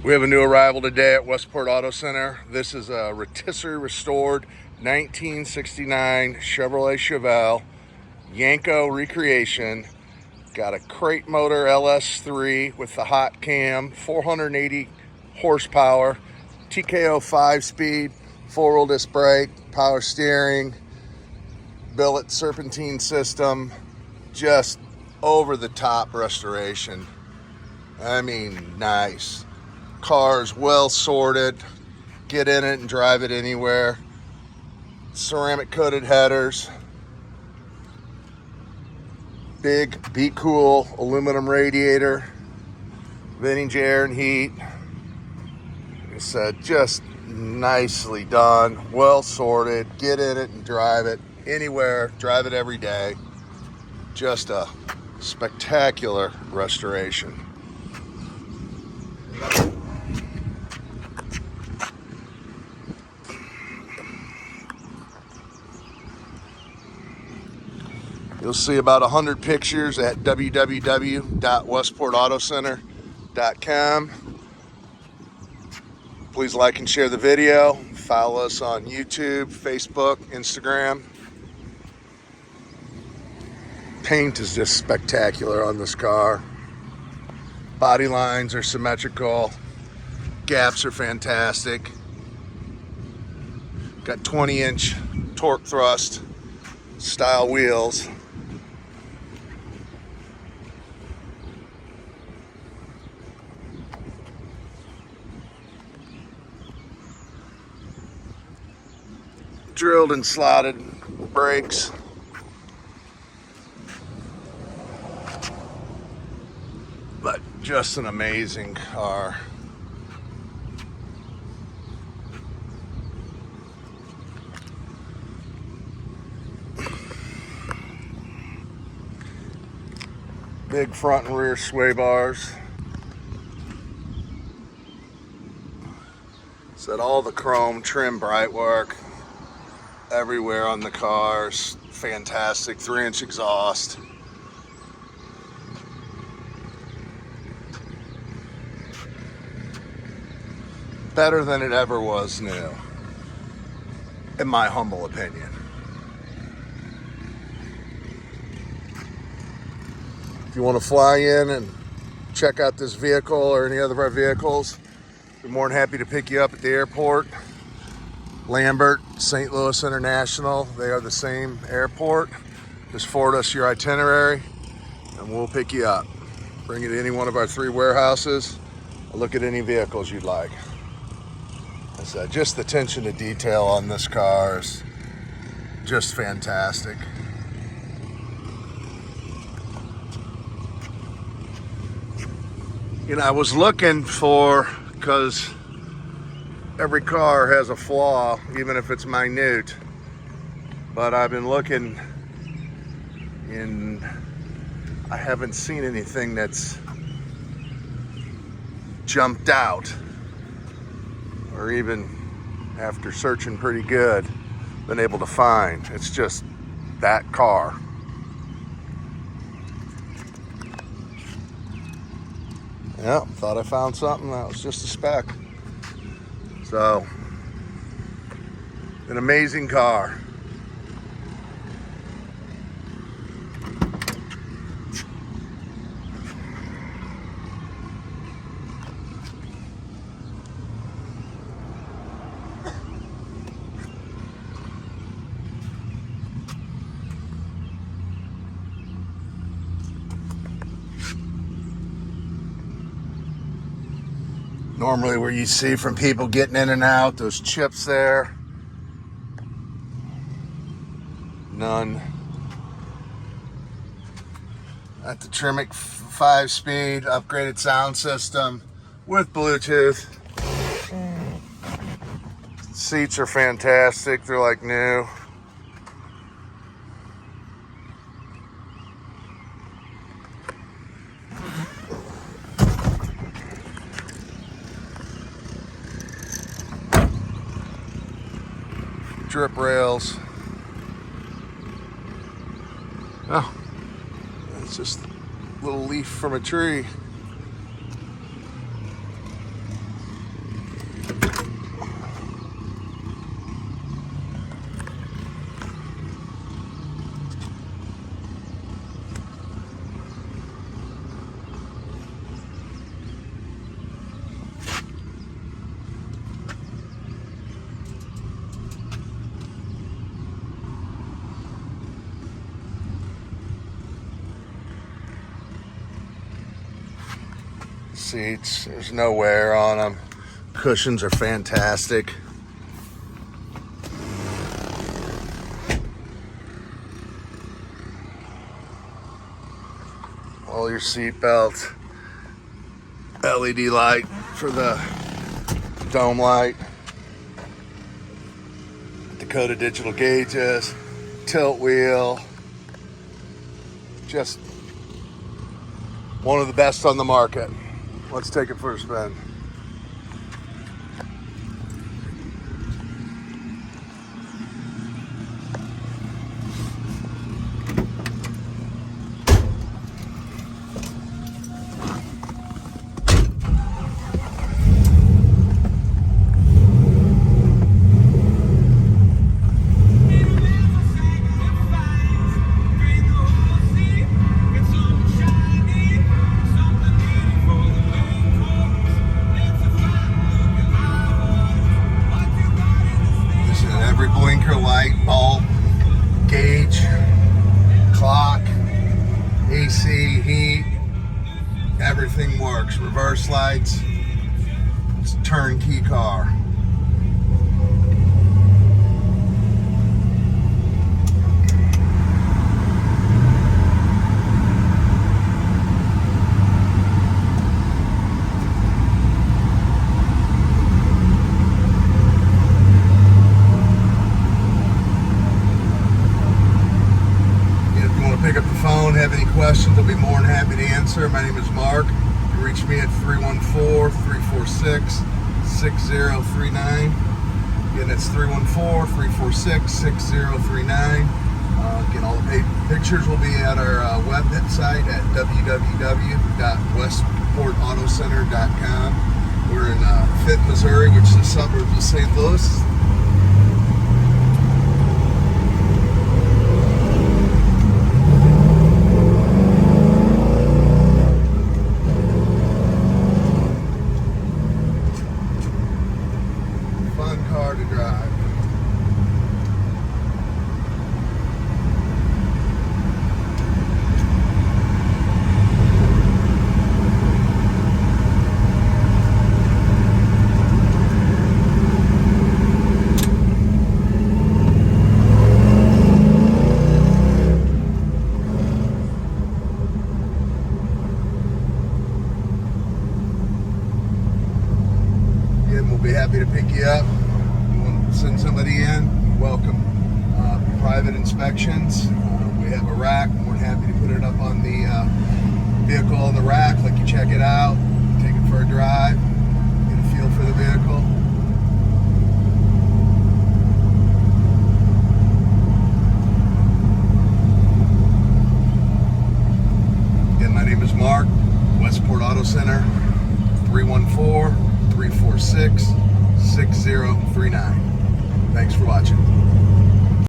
We have a new arrival today at Westport Auto Center. This is a rotisserie restored 1969 Chevrolet Chevelle YENKO recreation. Got a crate motor LS3 with the hot cam, 480 horsepower, TKO 5-speed, 4-wheel disc brake, power steering, billet serpentine system. Just over the top restoration. I mean, nice. Car's well sorted. Get in it and drive it anywhere. Ceramic coated headers. Big Be Cool aluminum radiator. Vintage air and heat. Like I said, just nicely done. Well sorted. Get in it and drive it anywhere. Drive it every day. Just a spectacular restoration. You'll see about 100 pictures at www.westportautocenter.com. Please like and share the video. Follow us on YouTube, Facebook, Instagram. Paint is just spectacular on this car. Body lines are symmetrical. Gaps are fantastic. Got 20-inch torque thrust style wheels. Drilled and slotted brakes. But just an amazing car. Big front and rear sway bars. Said all the chrome trim bright work everywhere on the cars. Fantastic 3-inch exhaust. Better than it ever was new, in my humble opinion. If you want to fly in and check out this vehicle or any other of our vehicles, we're more than happy to pick you up at the airport. Lambert, St. Louis International, they are the same airport. Just forward us your itinerary and we'll pick you up. Bring you to any one of our 3 warehouses. Look at any vehicles you'd like. I said, just the attention to detail on this car is just fantastic. You know, I was looking for, because every car has a flaw, even if it's minute. But I've been looking and I haven't seen anything that's jumped out, or even after searching pretty good, been able to find. It's just that car. Yeah, thought I found something. That was just a speck. So, an amazing car. Normally where you see from people getting in and out, those chips there, none. At the Tremec 5-speed upgraded sound system with Bluetooth. Seats are fantastic, they're like new. Drip rails. Oh, it's just a little leaf from a tree. Seats, there's no wear on them. Cushions are fantastic. All your seat belts. LED light for the dome light. Dakota digital gauges. Tilt wheel. Just one of the best on the market. Let's take it for a spin. Light, bulb, gauge, clock, AC, heat, everything works. Reverse lights. It's a turnkey car. Pick up the phone, have any questions, I'll be more than happy to answer. My name is Mark. You can reach me at 314-346-6039. Again, that's 314-346-6039. Again, all the pictures will be at our website at www.westportautocenter.com. We're in Fitton, Missouri, which is the suburbs of St. Louis. Car to drive. Again, we'll be happy to pick you up. Send somebody in, welcome. Private inspections. We have a rack. We're happy to put it up on the vehicle on the rack, let you check it out, take it for a drive, get a feel for the vehicle. Again, my name is Mark, Westport Auto Center, 314-346-6039. Thanks for watching.